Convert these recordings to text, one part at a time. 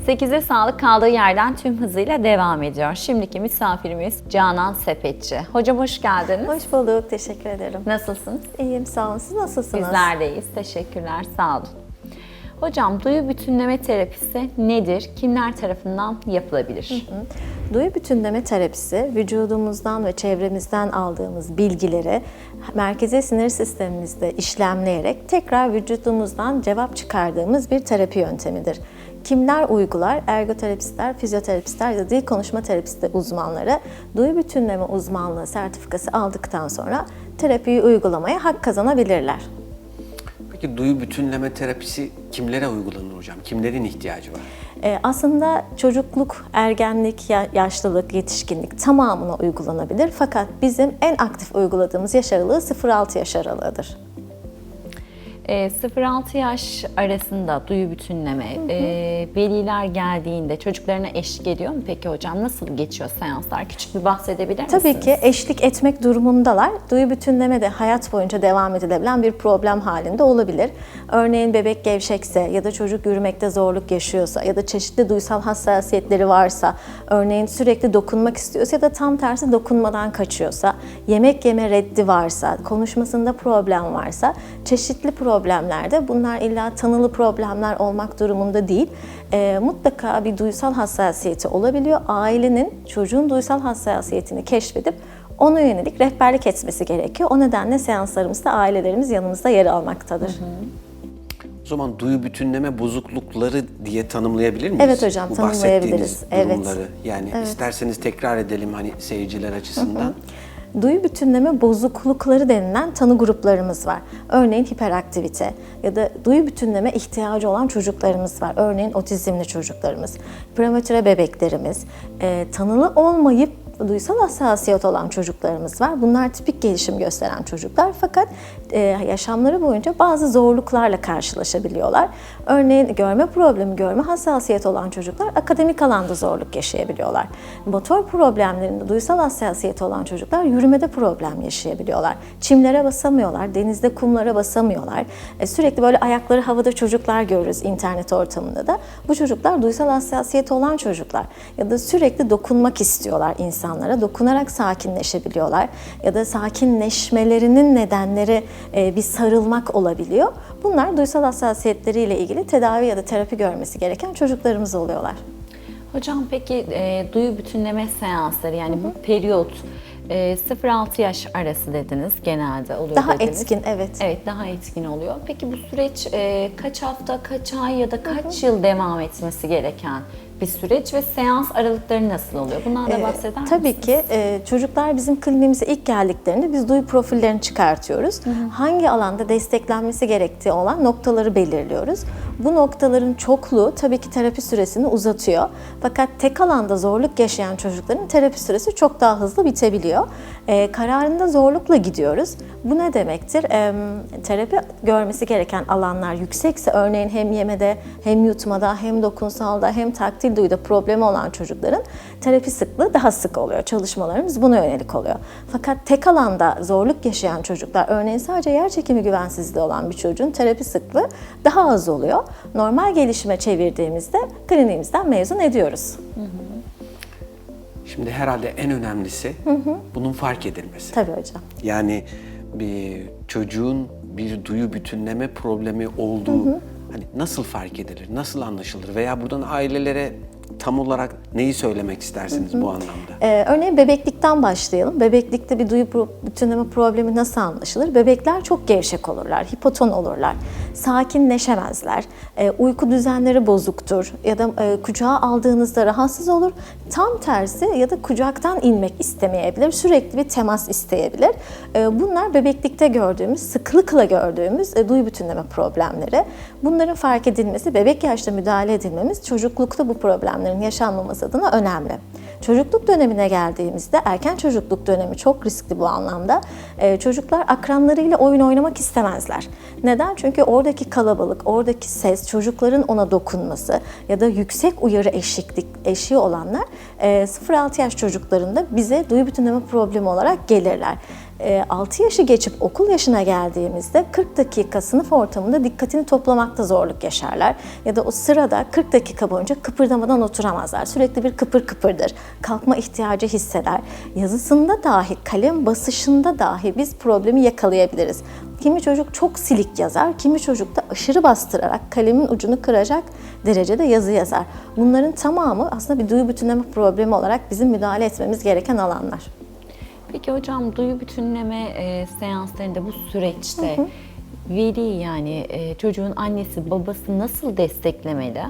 8'e sağlık kaldığı yerden tüm hızıyla devam ediyor. Şimdiki misafirimiz Canan Sepetçi. Hocam hoş geldiniz. Hoş bulduk, teşekkür ederim. Nasılsınız? İyiyim, sağ olun. Siz nasılsınız? Bizler de iyiyiz. Teşekkürler, sağ olun. Hocam duyu bütünleme terapisi nedir? Kimler tarafından yapılabilir? Duyu bütünleme terapisi, vücudumuzdan ve çevremizden aldığımız bilgileri merkezi sinir sistemimizde işlemleyerek tekrar vücudumuzdan cevap çıkardığımız bir terapi yöntemidir. Kimler uygular? Ergoterapistler, fizyoterapistler ya da dil konuşma terapisti uzmanları duyu bütünleme uzmanlığı sertifikası aldıktan sonra terapiyi uygulamaya hak kazanabilirler. Peki duyu bütünleme terapisi kimlere uygulanır hocam? Kimlerin ihtiyacı var? Aslında çocukluk, ergenlik, yaşlılık, yetişkinlik tamamına uygulanabilir. Fakat bizim en aktif uyguladığımız yaş aralığı 0-6 yaş aralığıdır. 0-6 yaş arasında duyu bütünleme, veliler geldiğinde çocuklarına eşlik ediyor mu peki hocam? Nasıl geçiyor seanslar? Küçük bir bahsedebilir misiniz? Tabii ki eşlik etmek durumundalar. Duyu bütünleme de hayat boyunca devam edilebilen bir problem halinde olabilir. Örneğin bebek gevşekse ya da çocuk yürümekte zorluk yaşıyorsa ya da çeşitli duysal hassasiyetleri varsa, örneğin sürekli dokunmak istiyorsa ya da tam tersi dokunmadan kaçıyorsa, yemek yeme reddi varsa, konuşmasında problem varsa, çeşitli problemlerde, bunlar illa tanılı problemler olmak durumunda değil, mutlaka bir duysal hassasiyeti olabiliyor. Ailenin çocuğun duysal hassasiyetini keşfedip ona yönelik rehberlik etmesi gerekiyor. O nedenle seanslarımızda ailelerimiz yanımızda yer almaktadır. O zaman duyu bütünleme bozuklukları diye tanımlayabilir miyiz? Evet hocam, Bu tanımlayabiliriz. bahsettiğiniz durumları. Yani isterseniz tekrar edelim hani seyirciler açısından. Duyu bütünleme bozuklukları denilen tanı gruplarımız var. Örneğin hiperaktivite ya da duyu bütünleme ihtiyacı olan çocuklarımız var. Örneğin otizmli çocuklarımız, prematüre bebeklerimiz, tanılı olmayıp duysal hassasiyet olan çocuklarımız var. Bunlar tipik gelişim gösteren çocuklar fakat yaşamları boyunca bazı zorluklarla karşılaşabiliyorlar. Örneğin görme problemi, görme hassasiyeti olan çocuklar akademik alanda zorluk yaşayabiliyorlar. Motor problemlerinde duysal hassasiyeti olan çocuklar yürümede problem yaşayabiliyorlar. Çimlere basamıyorlar, denizde kumlara basamıyorlar. Sürekli böyle ayakları havada çocuklar görürüz internet ortamında da. Bu çocuklar duysal hassasiyeti olan çocuklar ya da sürekli dokunmak istiyorlar insanlara, dokunarak sakinleşebiliyorlar ya da sakinleşmelerinin nedenleri bir sarılmak olabiliyor. Bunlar duysal hassasiyetleriyle ilgili tedavi ya da terapi görmesi gereken çocuklarımız oluyorlar. Hocam peki duyu bütünleme seansları yani bu periyot 0-6 yaş arası dediniz genelde oluyor Daha dediniz. etkin, evet. Evet, daha etkin oluyor. Peki bu süreç kaç hafta, kaç ay ya da kaç yıl devam etmesi gereken bir süreç ve seans aralıkları nasıl oluyor? Bundan da bahseder misiniz? Tabii ki çocuklar bizim kliniğimize ilk geldiklerinde biz duyu profillerini çıkartıyoruz. Hangi alanda desteklenmesi gerektiği olan noktaları belirliyoruz. Bu noktaların çokluğu tabii ki terapi süresini uzatıyor. Fakat tek alanda zorluk yaşayan çocukların terapi süresi çok daha hızlı bitebiliyor. Kararında zorlukla gidiyoruz. Bu ne demektir? Terapi görmesi gereken alanlar yüksekse, örneğin hem yemede, hem yutmada, hem dokunsalda, hem taktil duyuda problemi olan çocukların terapi sıklığı daha sık oluyor. Çalışmalarımız buna yönelik oluyor. Fakat tek alanda zorluk yaşayan çocuklar, örneğin sadece yer çekimi güvensizliği olan bir çocuğun terapi sıklığı daha az oluyor. Normal gelişime çevirdiğimizde kliniğimizden mezun ediyoruz. Şimdi herhalde en önemlisi bunun fark edilmesi. Tabii hocam. Yani bir çocuğun bir duyu bütünleme problemi olduğu hani nasıl fark edilir, nasıl anlaşılır veya buradan ailelere tam olarak neyi söylemek istersiniz bu anlamda? Örneğin bebeklikten başlayalım. Bebeklikte bir duyu bütünleme problemi nasıl anlaşılır? Bebekler çok gevşek olurlar, hipoton olurlar, sakinleşemezler, uyku düzenleri bozuktur ya da kucağa aldığınızda rahatsız olur. Tam tersi ya da kucaktan inmek istemeyebilir, sürekli bir temas isteyebilir. Bunlar bebeklikte gördüğümüz, sıklıkla gördüğümüz duyu bütünleme problemleri. Bunların fark edilmesi, bebek yaşta müdahale edilmemiz çocuklukta bu problemlerin yaşanmaması adına önemli. Çocukluk dönemine geldiğimizde, erken çocukluk dönemi çok riskli bu anlamda. Çocuklar akranlarıyla oyun oynamak istemezler. Neden? Çünkü oradaki kalabalık, oradaki ses, çocukların ona dokunması ya da yüksek uyarı eşiği olanlar 0-6 yaş çocuklarında bize duyu bütünleme problemi olarak gelirler. 6 yaşı geçip okul yaşına geldiğimizde 40 dakika sınıf ortamında dikkatini toplamakta zorluk yaşarlar. Ya da o sırada 40 dakika boyunca kıpırdamadan oturamazlar. Sürekli bir kıpır kıpırdır. Kalkma ihtiyacı hisseder. Yazısında dahi, kalem basışında dahi biz problemi yakalayabiliriz. Kimi çocuk çok silik yazar, kimi çocuk da aşırı bastırarak kalemin ucunu kıracak derecede yazı yazar. Bunların tamamı aslında bir duyu bütünleme problemi olarak bizim müdahale etmemiz gereken alanlar. Peki hocam, duyu bütünleme seanslarında bu süreçte veli, yani çocuğun annesi babası nasıl desteklemeli?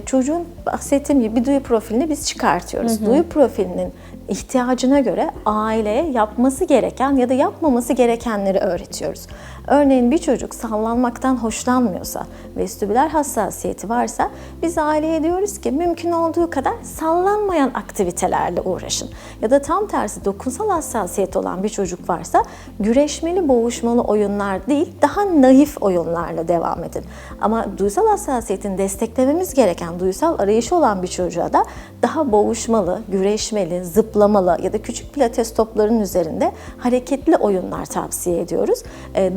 Çocuğun bahsettiğim gibi bir duyu profilini biz çıkartıyoruz. Duyu profilinin ihtiyacına göre aileye yapması gereken ya da yapmaması gerekenleri öğretiyoruz. Örneğin bir çocuk sallanmaktan hoşlanmıyorsa, vestibüler hassasiyeti varsa biz aileye diyoruz ki mümkün olduğu kadar sallanmayan aktivitelerle uğraşın. Ya da tam tersi dokunsal hassasiyet olan bir çocuk varsa güreşmeli, boğuşmalı oyunlar değil, daha naif oyunlarla devam edin. Ama duysal hassasiyetini desteklememiz gereken, duysal arayışı olan bir çocuğa da daha boğuşmalı, güreşmeli, zıplamalı ya da küçük pilates toplarının üzerinde hareketli oyunlar tavsiye ediyoruz.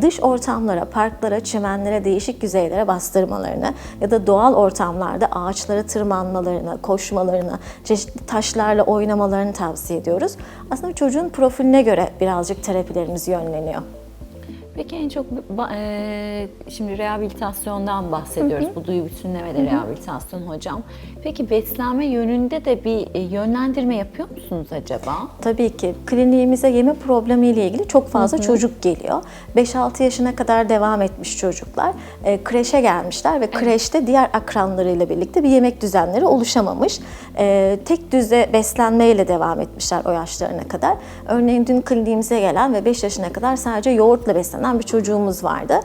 Dış ortamlara, parklara, çimenlere, değişik yüzeylere bastırmalarını ya da doğal ortamlarda ağaçlara tırmanmalarını, koşmalarını, çeşitli taşlarla oynamalarını tavsiye ediyoruz. Aslında çocuğun profiline göre birazcık terapilerimiz yönleniyor. Peki en çok şimdi rehabilitasyondan bahsediyoruz. Bu duyu bütünleme de rehabilitasyon hocam. Peki beslenme yönünde de bir yönlendirme yapıyor musunuz acaba? Tabii ki. Kliniğimize yeme problemiyle ilgili çok fazla çocuk geliyor. 5-6 yaşına kadar devam etmiş çocuklar. Kreşe gelmişler ve kreşte diğer akranlarıyla birlikte bir yemek düzenleri oluşamamış. Tek düze beslenmeyle devam etmişler o yaşlarına kadar. Örneğin dün kliniğimize gelen ve 5 yaşına kadar sadece yoğurtla beslenen bir çocuğumuz vardı.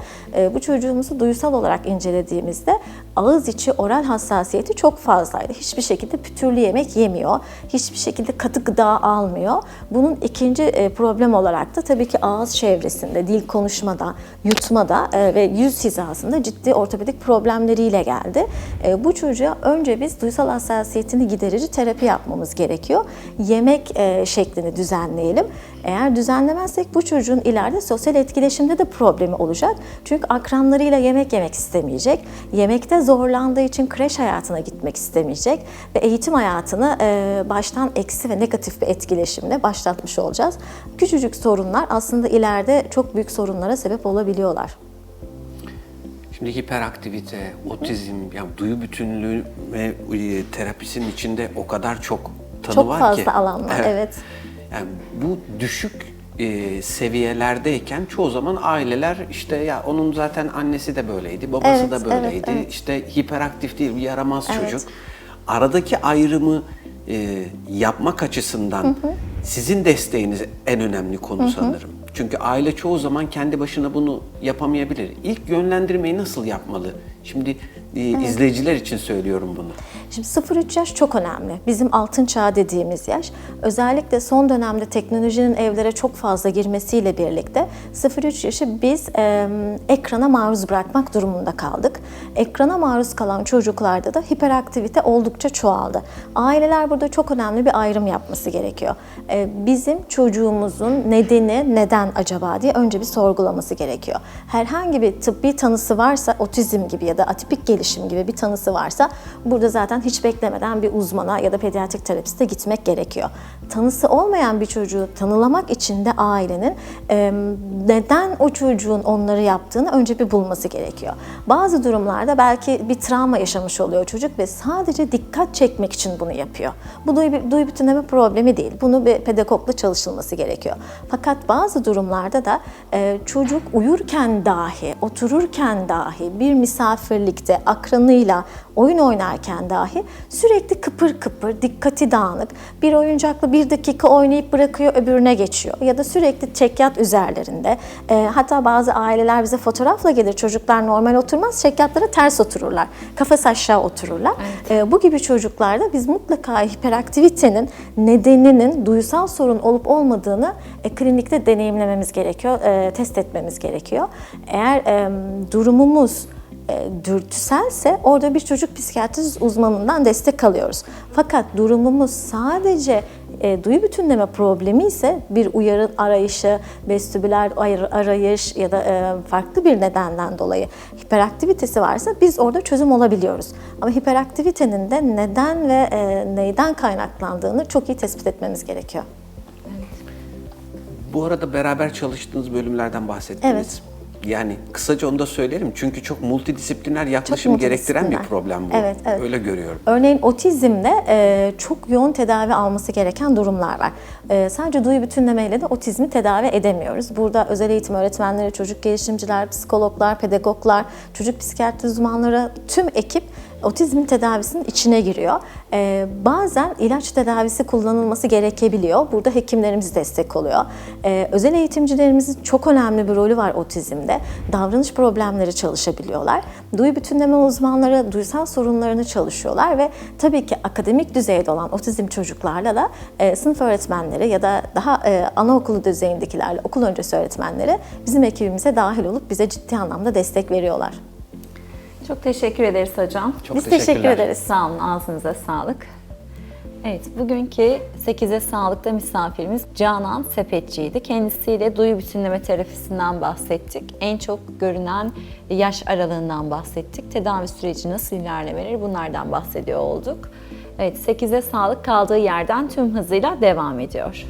Bu çocuğumuzu duysal olarak incelediğimizde ağız içi oral hassasiyeti çok fazlaydı. Hiçbir şekilde pütürlü yemek yemiyor. Hiçbir şekilde katı gıda almıyor. Bunun ikinci problem olarak da tabii ki ağız çevresinde, dil konuşmada, yutmada ve yüz hizasında ciddi ortopedik problemleriyle geldi. Bu çocuğa önce biz duysal hassasiyetini giderici terapi yapmamız gerekiyor. Yemek şeklini düzenleyelim. Eğer düzenlemezsek bu çocuğun ileride sosyal etkileşimde de problemi olacak. Çünkü akranlarıyla yemek yemek istemeyecek. Yemekte zorlandığı için kreş hayatına gitmek istemeyecek. Ve eğitim hayatını baştan eksi ve negatif bir etkileşimle başlatmış olacağız. Küçücük sorunlar aslında ileride çok büyük sorunlara sebep olabiliyorlar. Şimdi hiperaktivite, otizm, yani duyu bütünlüğü ve terapisinin içinde o kadar çok tanı Çok var fazla ki. alan var, evet. Yani bu düşük seviyelerdeyken çoğu zaman aileler işte ya onun zaten annesi de böyleydi, babası Evet, da böyleydi, evet. işte hiperaktif değil, bir yaramaz Evet. çocuk. Aradaki ayrımı yapmak açısından sizin desteğiniz en önemli konu sanırım. Çünkü aile çoğu zaman kendi başına bunu yapamayabilir. İlk yönlendirmeyi nasıl yapmalı? Şimdi izleyiciler için söylüyorum bunu. Şimdi 0-3 yaş çok önemli. Bizim altın çağ dediğimiz yaş. Özellikle son dönemde teknolojinin evlere çok fazla girmesiyle birlikte 0-3 yaşı biz ekrana maruz bırakmak durumunda kaldık. Ekrana maruz kalan çocuklarda da hiperaktivite oldukça çoğaldı. Aileler burada çok önemli bir ayrım yapması gerekiyor. Bizim çocuğumuzun nedeni neden acaba diye önce bir sorgulaması gerekiyor. Herhangi bir tıbbi tanısı varsa, otizm gibi ya da atipik gelişim gibi bir tanısı varsa burada zaten hiç beklemeden bir uzmana ya da pediatrik terapiste gitmek gerekiyor. Tanısı olmayan bir çocuğu tanılamak için de ailenin neden o çocuğun onları yaptığını önce bir bulması gerekiyor. Bazı durumlarda belki bir travma yaşamış oluyor çocuk ve sadece dikkat çekmek için bunu yapıyor. Bu duyu bütünleme problemi değil. Bunu bir pedagogla çalışılması gerekiyor. Fakat bazı durumlarda da çocuk uyurken dahi, otururken dahi, bir misafirlikte akranıyla oyun oynarken dahi sürekli kıpır kıpır, dikkati dağınık, bir oyuncakla 1 dakika oynayıp bırakıyor, öbürüne geçiyor. Ya da sürekli çekyat üzerlerinde. Hatta bazı aileler bize fotoğrafla gelir, çocuklar normal oturmaz, çekyatlara ters otururlar, kafası aşağı otururlar. Evet. Bu gibi çocuklarda biz mutlaka hiperaktivitenin nedeninin duysal sorun olup olmadığını klinikte deneyimlememiz gerekiyor, test etmemiz gerekiyor. Eğer durumumuz dürtüselse orada bir çocuk psikiyatrist uzmanından destek alıyoruz. Fakat durumumuz sadece Duyu bütünleme problemi ise bir uyarı arayışı, vestibüler arayış ya da farklı bir nedenden dolayı hiperaktivitesi varsa biz orada çözüm olabiliyoruz. Ama hiperaktivitenin de neden ve neyden kaynaklandığını çok iyi tespit etmemiz gerekiyor. Bu arada beraber çalıştığınız bölümlerden bahsettiniz. Evet. Yani kısaca onu da söylerim çünkü çok multidisipliner yaklaşım gerektiren bir multidisipliner. problem bu. Evet, evet. Öyle görüyorum. Örneğin otizmde çok yoğun tedavi alması gereken durumlar var. Sadece duyu bütünlemeyle de otizmi tedavi edemiyoruz. Burada özel eğitim öğretmenleri, çocuk gelişimciler, psikologlar, pedagoglar, çocuk psikiyatri uzmanları, tüm ekip otizmin tedavisinin içine giriyor. Bazen ilaç tedavisi kullanılması gerekebiliyor. Burada hekimlerimiz destek oluyor. Özel eğitimcilerimizin çok önemli bir rolü var otizmde. Davranış problemleri çalışabiliyorlar. Duyu bütünleme uzmanları duysal sorunlarını çalışıyorlar ve tabii ki akademik düzeyde olan otizm çocuklarla da sınıf öğretmenleri ya da daha anaokulu düzeyindekilerle okul öncesi öğretmenleri bizim ekibimize dahil olup bize ciddi anlamda destek veriyorlar. Çok teşekkür ederiz hocam. Çok Biz teşekkür teşekkürler. ederiz. Sağ olun, ağzınıza sağlık. Evet, bugünkü 8'e Sağlık'ta misafirimiz Canan Sepetçi'ydi. Kendisiyle duyu bütünleme terapisinden bahsettik. En çok görünen yaş aralığından bahsettik. Tedavi süreci nasıl ilerlemeleri bunlardan bahsediyor olduk. Evet, 8'e Sağlık kaldığı yerden tüm hızıyla devam ediyor.